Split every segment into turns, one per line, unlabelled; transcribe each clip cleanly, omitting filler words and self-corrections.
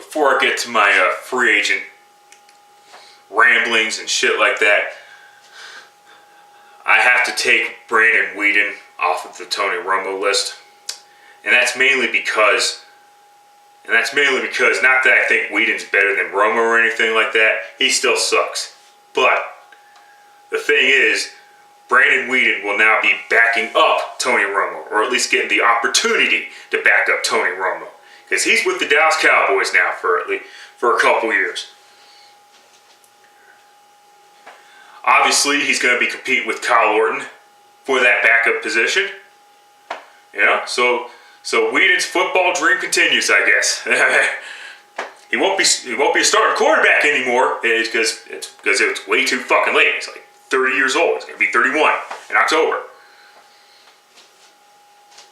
before I get to my free agent ramblings and shit like that, I have to take Brandon Weeden off of the Tony Romo list. And that's mainly because, not that I think Weeden's better than Romo or anything like that. He still sucks. But the thing is, Brandon Weeden will now be backing up Tony Romo, or at least getting the opportunity to back up Tony Romo. Because he's with the Dallas Cowboys now for a couple years. Obviously, he's going to be competing with Kyle Orton for that backup position. Yeah, so Weeden's football dream continues, I guess. He won't be a starting quarterback anymore because it's way too fucking late. He's like 30 years old. He's going to be 31 in October.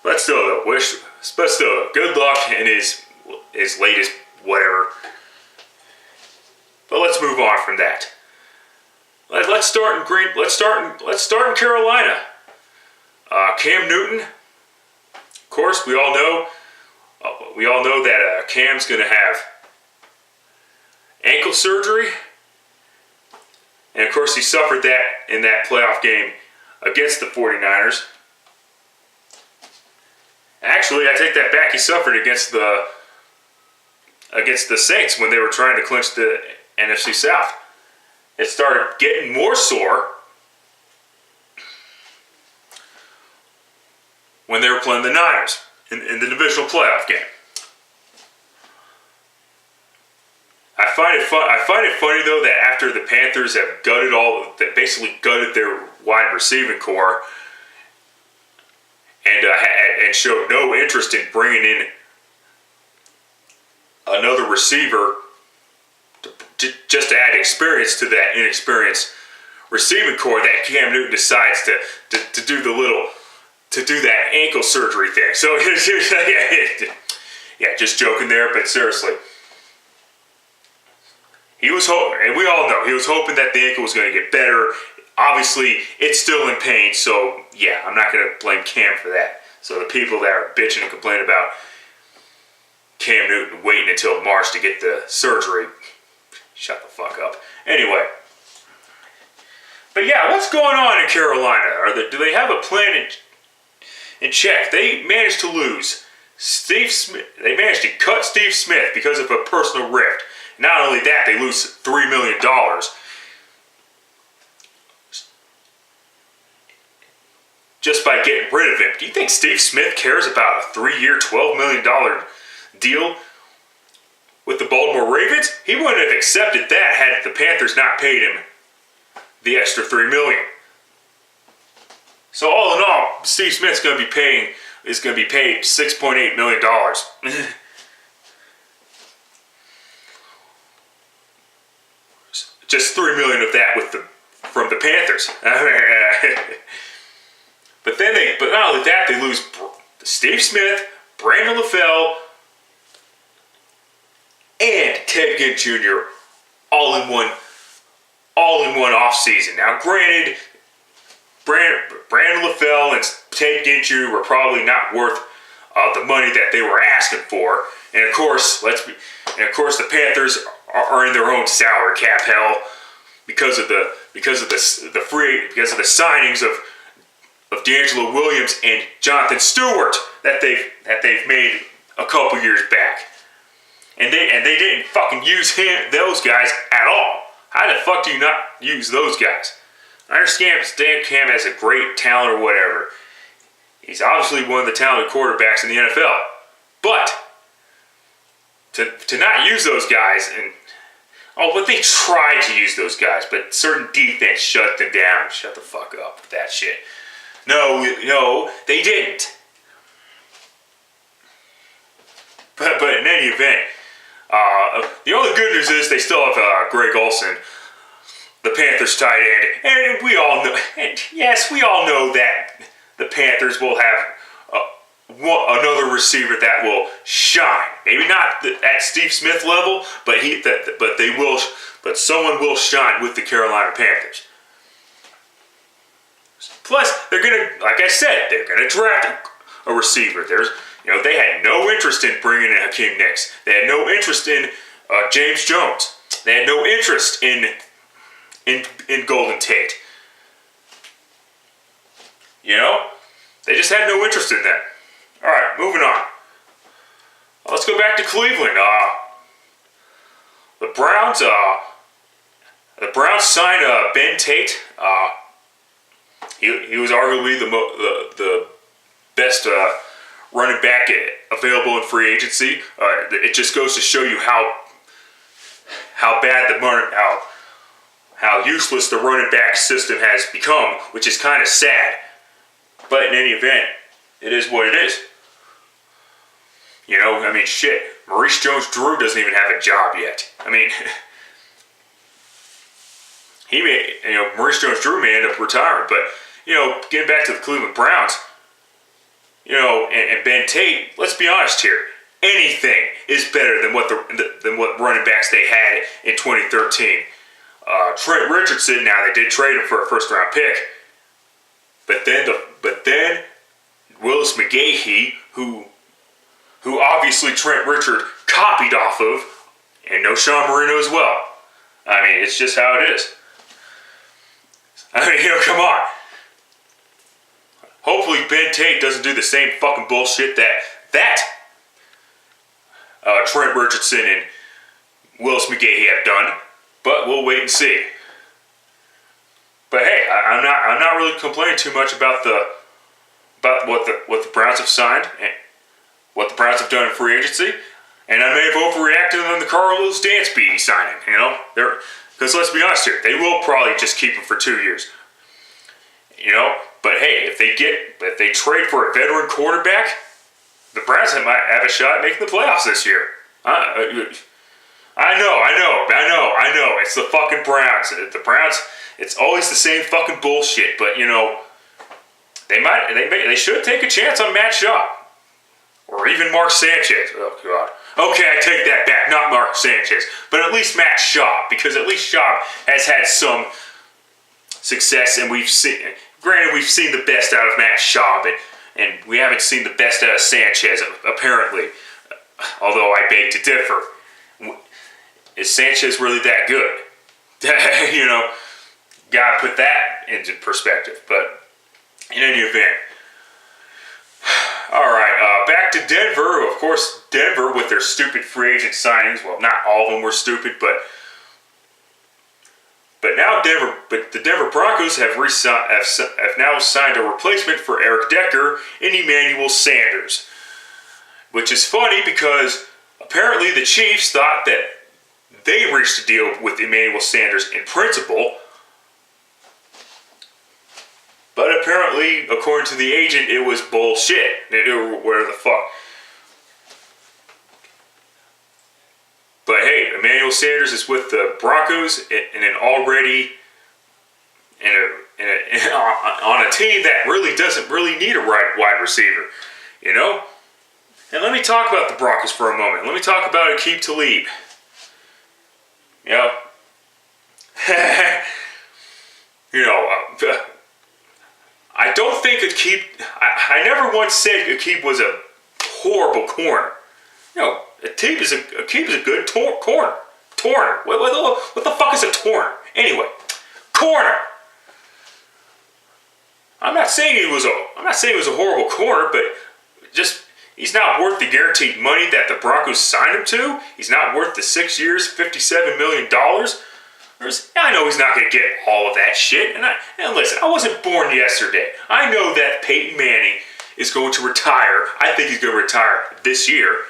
But still, good luck in his latest whatever. But let's move on from that. Let's start in Carolina. Cam Newton. Of course, we all know that Cam's going to have ankle surgery, and of course he suffered that in that playoff game against the 49ers. Actually, I take that back. He suffered against the Saints when they were trying to clinch the NFC South. It started getting more sore when they were playing the Niners in the divisional playoff game. I find it funny though that after the Panthers have basically gutted their wide receiving core and showed no interest in bringing in another receiver just to add experience to that inexperienced receiving core, that Cam Newton decides to do that ankle surgery thing. So yeah, just joking there, but seriously, he was hoping, and we all know he was hoping that the ankle was going to get better. Obviously, it's still in pain, so yeah, I'm not going to blame Cam for that. So the people that are bitching and complaining about Cam Newton waiting until March to get the surgery, shut the fuck up. Anyway, but yeah, what's going on in Carolina? Do they have a plan in check? They managed to lose Steve Smith. They managed to cut Steve Smith because of a personal rift. Not only that, they lose $3 million. Just by getting rid of him. Do you think Steve Smith cares about a 3-year, $12 million deal with the Baltimore Ravens? He wouldn't have accepted that had the Panthers not paid him the extra $3 million. So all in all, Steve Smith's going to be paid $6.8 million. Just $3 million of that from the Panthers. But not only that, they lose Steve Smith, Brandon LaFell, and Ted Ginn Jr. all in one offseason. Now, granted, Brandon LaFell and Ted Ginn Jr. were probably not worth the money that they were asking for, and of course, the Panthers are in their own salary cap hell because of the signings of D'Angelo Williams and Jonathan Stewart that they've made a couple years back. And they didn't fucking use those guys at all. How the fuck do you not use those guys? I understand Cam has a great talent or whatever. He's obviously one of the talented quarterbacks in the NFL. But to not use those guys but they tried to use those guys, but certain defense shut them down. Shut the fuck up with that shit. No, they didn't. But in any event, the only good news is they still have Greg Olsen, the Panthers tight end, and we all know that the Panthers will have another receiver that will shine. Maybe not at Steve Smith level, but someone will shine with the Carolina Panthers. Plus, they're gonna draft a receiver. You know, they had no interest in bringing in Hakeem Nicks. They had no interest in James Jones. They had no interest in Golden Tate. You know, they just had no interest in that. All right, moving on. Let's go back to Cleveland. The Browns signed Ben Tate. He was arguably the best running back available in free agency. It just goes to show you how bad how useless the running back system has become, which is kind of sad. But in any event, it is what it is. You know, I mean, shit. Maurice Jones-Drew doesn't even have a job yet. I mean, Maurice Jones-Drew may end up retiring, but, getting back to the Cleveland Browns, and Ben Tate, let's be honest here, anything is better than what running backs they had in 2013. Trent Richardson, now they did trade him for a first-round pick, but then Willis McGahee, who obviously Trent Richard copied off of, and no Sean Marino as well. I mean, it's just how it is. I mean, come on. Hopefully Ben Tate doesn't do the same fucking bullshit that Trent Richardson and Willis McGahee have done, but we'll wait and see. But hey, I'm not really complaining too much about what the Browns have signed and what the Browns have done in free agency, and I may have overreacted on the Carlos Dansby signing. Because let's be honest here, they will probably just keep him for 2 years. But hey, if they trade for a veteran quarterback, the Browns might have a shot at making the playoffs this year. I know. It's the fucking Browns. The Browns. It's always the same fucking bullshit. But they should take a chance on Matt Schaub. Or even Mark Sanchez. Oh, God. Okay, I take that back. Not Mark Sanchez. But at least Matt Schaub. Because at least Schaub has had some success. And we've seen the best out of Matt Schaub. And we haven't seen the best out of Sanchez, apparently. Although I beg to differ. Is Sanchez really that good? Gotta put that into perspective. But in any event. Alright, back to Denver. Of course, Denver with their stupid free agent signings. Well, not all of them were stupid, but now the Denver Broncos have now signed a replacement for Eric Decker in Emmanuel Sanders. Which is funny because apparently the Chiefs thought that they reached a deal with Emmanuel Sanders in principle. But apparently, according to the agent, it was bullshit. Where the fuck. But hey, Emmanuel Sanders is with the Broncos on a team that really doesn't really need a wide receiver, And let me talk about the Broncos for a moment. Let me talk about Aqib Talib. I don't think Aqib. I never once said Aqib was a horrible corner. Aqib is a good corner. Torner. What the fuck is a torner? Anyway, corner. I'm not saying he was a horrible corner, but just he's not worth the guaranteed money that the Broncos signed him to. He's not worth the 6 years, $57 million. I know he's not going to get all of that shit. And listen, I wasn't born yesterday. I know that Peyton Manning is going to retire. I think he's going to retire this year.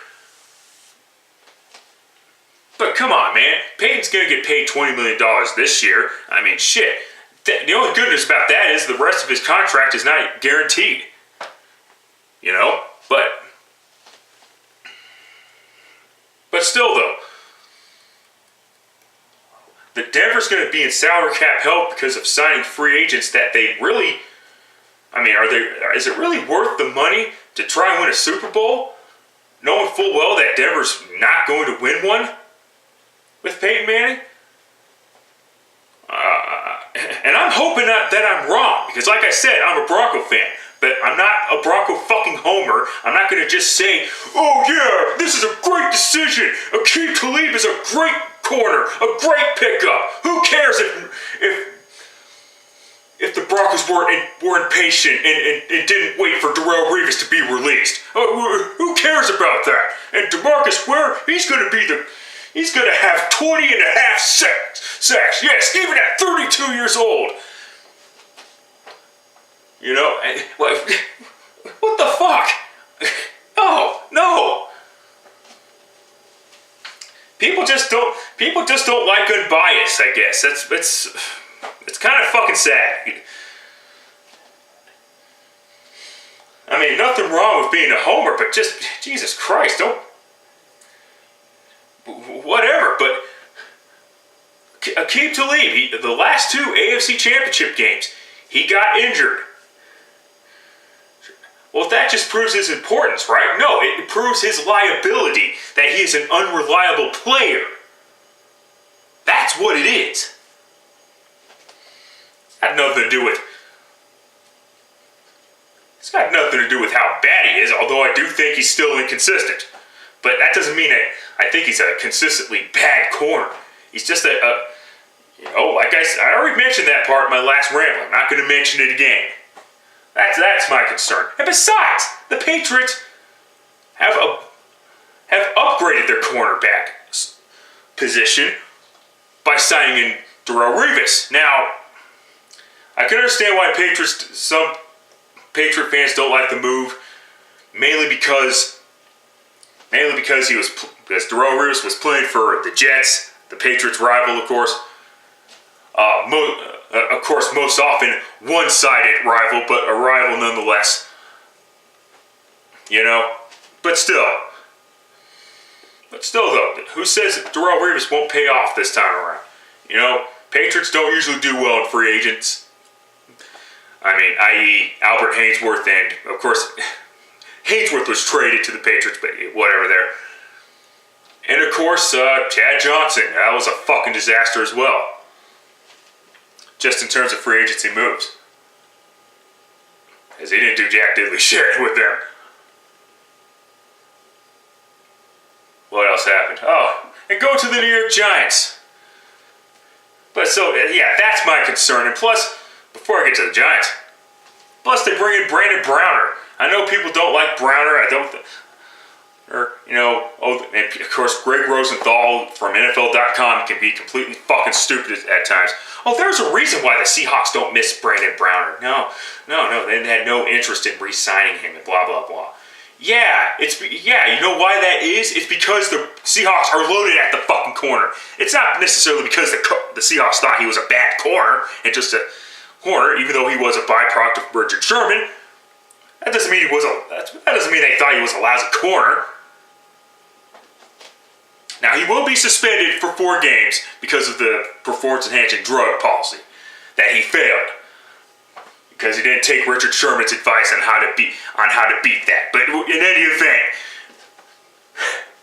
But come on, man. Peyton's going to get paid $20 million this year. I mean, shit. The only good news about that is the rest of his contract is not guaranteed. But still, though. The Denver's going to be in salary cap help because of signing free agents that they really... is it really worth the money to try and win a Super Bowl? Knowing full well that Denver's not going to win one with Peyton Manning? And I'm hoping that I'm wrong. Because like I said, I'm a Bronco fan. but I'm not a Bronco fucking homer. I'm not going to just say, oh yeah, this is a great decision. Aqib Talib is a great corner, a great pickup. Who cares if the Broncos were impatient and didn't wait for Darrelle Revis to be released? Who cares about that? And DeMarcus Ware, he's going to have 20 and a half sacks. Yes, even at 32 years old. You know, what the fuck? No. People just don't like unbiased, I guess. It's kind of fucking sad. I mean, nothing wrong with being a homer, but just, Jesus Christ, don't... Whatever, but... Aqib Talib, the last two AFC Championship games, he got injured. Well, that just proves his importance, right? No, it proves his liability, that he is an unreliable player. That's what it is. It's got nothing to do with how bad he is, although I do think he's still inconsistent. But that doesn't mean that I think he's a consistently bad corner. He's just like I already mentioned that part in my last ramble. I'm not going to mention it again. That's my concern. And besides, the Patriots have upgraded their cornerback position by signing in Darrelle Revis. Now, I can understand why some Patriot fans don't like the move, mainly because Darrelle Revis was playing for the Jets, the Patriots' rival, of course. Of course, most often one-sided rival, but a rival nonetheless. You know, but still though, who says Darrelle Revis won't pay off this time around? You know, Patriots don't usually do well in free agents. I mean, i.e. Albert Haynesworth, and of course, Haynesworth was traded to the Patriots, but whatever there. And of course, Chad Johnson, that was a fucking disaster as well. Just in terms of free agency moves. Because he didn't do jack diddly shit with them. What else happened? Oh, and go to the New York Giants. But so, yeah, that's my concern. And plus, before I get to the Giants, plus they bring in Brandon Browner. I know people don't like Browner. And of course, Greg Rosenthal from NFL.com can be completely fucking stupid at times. Oh, there's a reason why the Seahawks don't miss Brandon Browner. No, they had no interest in re-signing him and blah, blah, blah. Yeah, you know why that is? It's because the Seahawks are loaded at the fucking corner. It's not necessarily because the Seahawks thought he was a bad corner and just a corner, even though he was a byproduct of Richard Sherman. That doesn't mean they thought he was a lousy corner. Now, he will be suspended for 4 games because of the performance-enhancing drug policy that he failed. Because he didn't take Richard Sherman's advice on how to beat that. But in any event,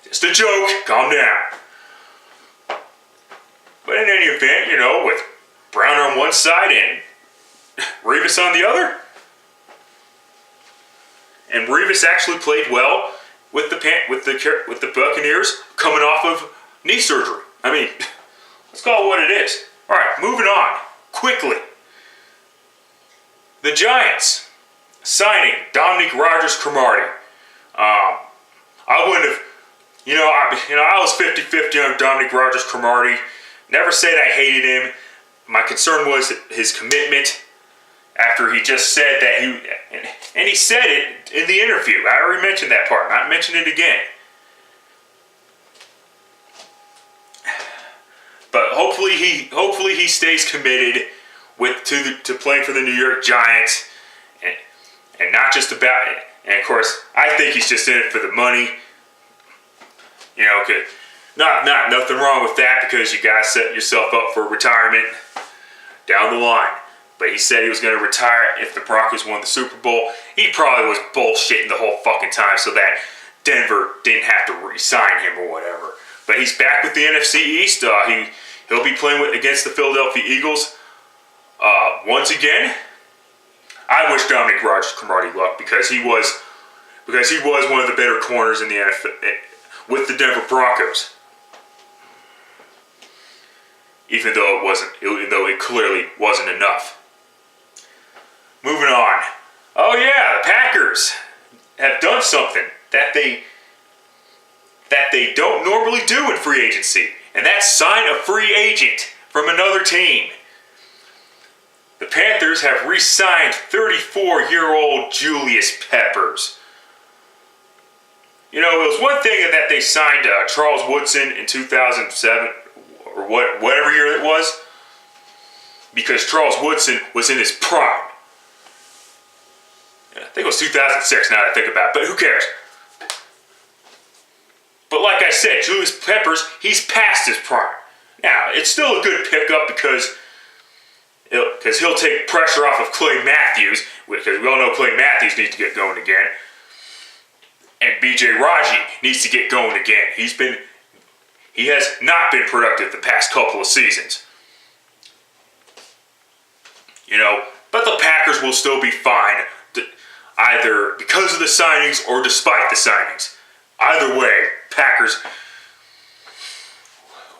just a joke, calm down. But in any event, you know, with Browner on one side and Revis on the other, and Revis actually played well with the Buccaneers coming off of knee surgery. I mean, let's call it what it is. All right, moving on quickly. The Giants signing Dominique Rodgers-Cromartie. I wouldn't have, I was 50-50 on Dominique Rodgers-Cromartie. Never said I hated him. My concern was his commitment. After he just said that and he said it in the interview. I already mentioned that part, not mention it again. But hopefully he stays committed to playing for the New York Giants, and not just about it. And of course, I think he's just in it for the money. You know, nothing wrong with that, because you guys set yourself up for retirement down the line. But he said he was going to retire if the Broncos won the Super Bowl. He probably was bullshitting the whole fucking time so that Denver didn't have to re-sign him or whatever. But he's back with the NFC East. He'll be playing against the Philadelphia Eagles once again. I wish Dominique Rodgers Cromartie luck because he was one of the better corners in the NFL with the Denver Broncos. Even though it clearly wasn't enough. Moving on. Oh yeah, the Packers have done something that they don't normally do in free agency, and that's sign a free agent from another team. The Panthers have re-signed 34-year-old Julius Peppers. You know, it was one thing that they signed Charles Woodson in 2007, or whatever year it was, because Charles Woodson was in his prime. I think it was 2006 now that I think about it, but who cares? But like I said, Julius Peppers, he's past his prime. Now, it's still a good pickup because he'll take pressure off of Clay Matthews, because we all know Clay Matthews needs to get going again. And B.J. Raji needs to get going again. He has not been productive the past couple of seasons. You know, but the Packers will still be fine, either because of the signings or despite the signings. Either way, Packers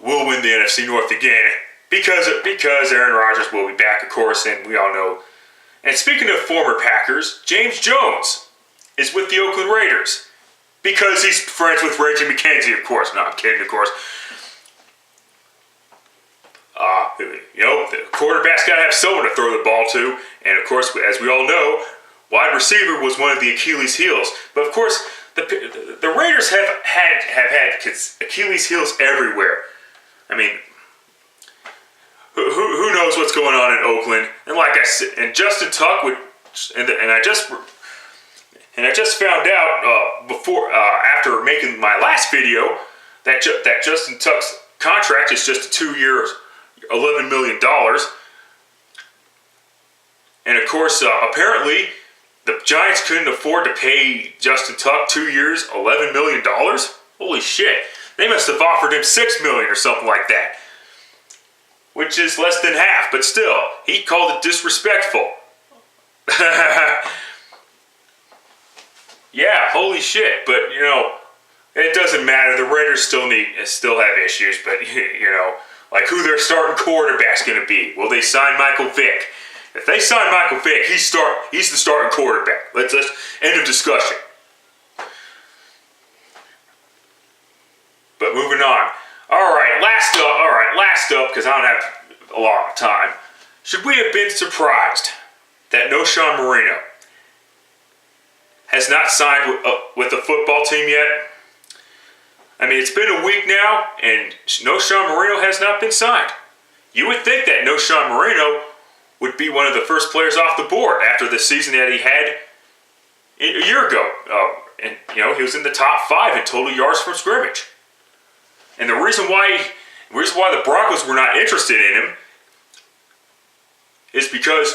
will win the NFC North again because Aaron Rodgers will be back, of course, and we all know. And speaking of former Packers, James Jones is with the Oakland Raiders because he's friends with Reggie McKenzie, of course. No, I'm kidding, of course. You know, the quarterback's got to have someone to throw the ball to, and of course, as we all know, wide receiver was one of the Achilles heels. But of course, the Raiders have had Achilles heels everywhere. I mean, who knows what's going on in Oakland? And like I said, and Justin Tuck would, and I just found out after making my last video that Justin Tuck's contract is just a 2 year, $11 million. And of course, apparently, the Giants couldn't afford to pay Justin Tuck 2 years, $11 million. Holy shit! They must have offered him $6 million or something like that, which is less than half. But still, he called it disrespectful. Yeah, holy shit! But you know, it doesn't matter. The Raiders still have issues, but you know, like who their starting quarterback's going to be. Will they sign Michael Vick? If they sign Michael Vick, he's the starting quarterback. Let's end of discussion. But moving on. All right, last up, because I don't have a lot of time. Should we have been surprised that Knowshon Moreno has not signed with the football team yet? I mean, it's been a week now, and Knowshon Moreno has not been signed. You would think that Knowshon Moreno would be one of the first players off the board after the season that he had a year ago. And, you know, he was in the top 5 in total yards from scrimmage. And the reason why the Broncos were not interested in him is because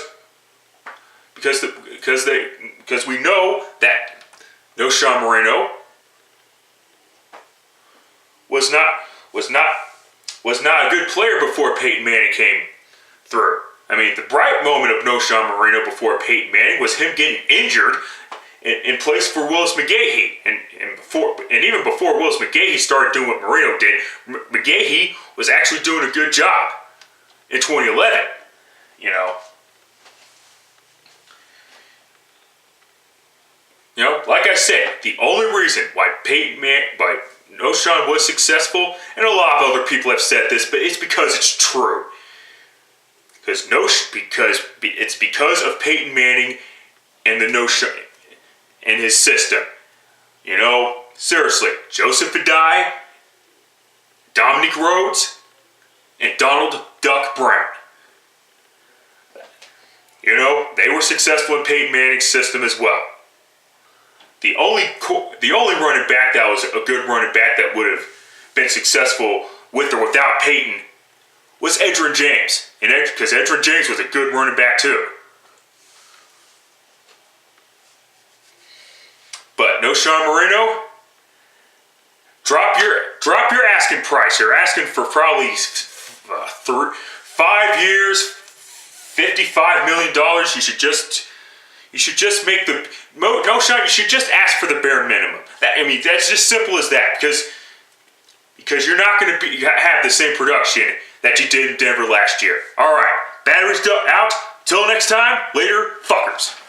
we know that Knowshon Moreno was not a good player before Peyton Manning came through. I mean, the bright moment of Knowshon Moreno before Peyton Manning was him getting injured in place for Willis McGahee. And even before Willis McGahee started doing what Moreno did, McGahee was actually doing a good job in 2011. You know, like I said, the only reason why Knowshon was successful, and a lot of other people have said this, but it's because it's true. Because it's because of Peyton Manning and and his system. You know, seriously, Joseph Addai, Dominique Rhodes, and Donald Duck Brown. You know, they were successful in Peyton Manning's system as well. The only running back that was a good running back that would have been successful with or without Peyton was Edgerrin James. Because Edgerrin James was a good running back too. But Knowshon Moreno, drop your asking price. You're asking for probably 5 years, $55 million. You should just make the no shot. You should just ask for the bare minimum. That's just simple as that. Because you're not going to have the same production that you did in Denver last year. All right, batteries out. Till next time, later, fuckers.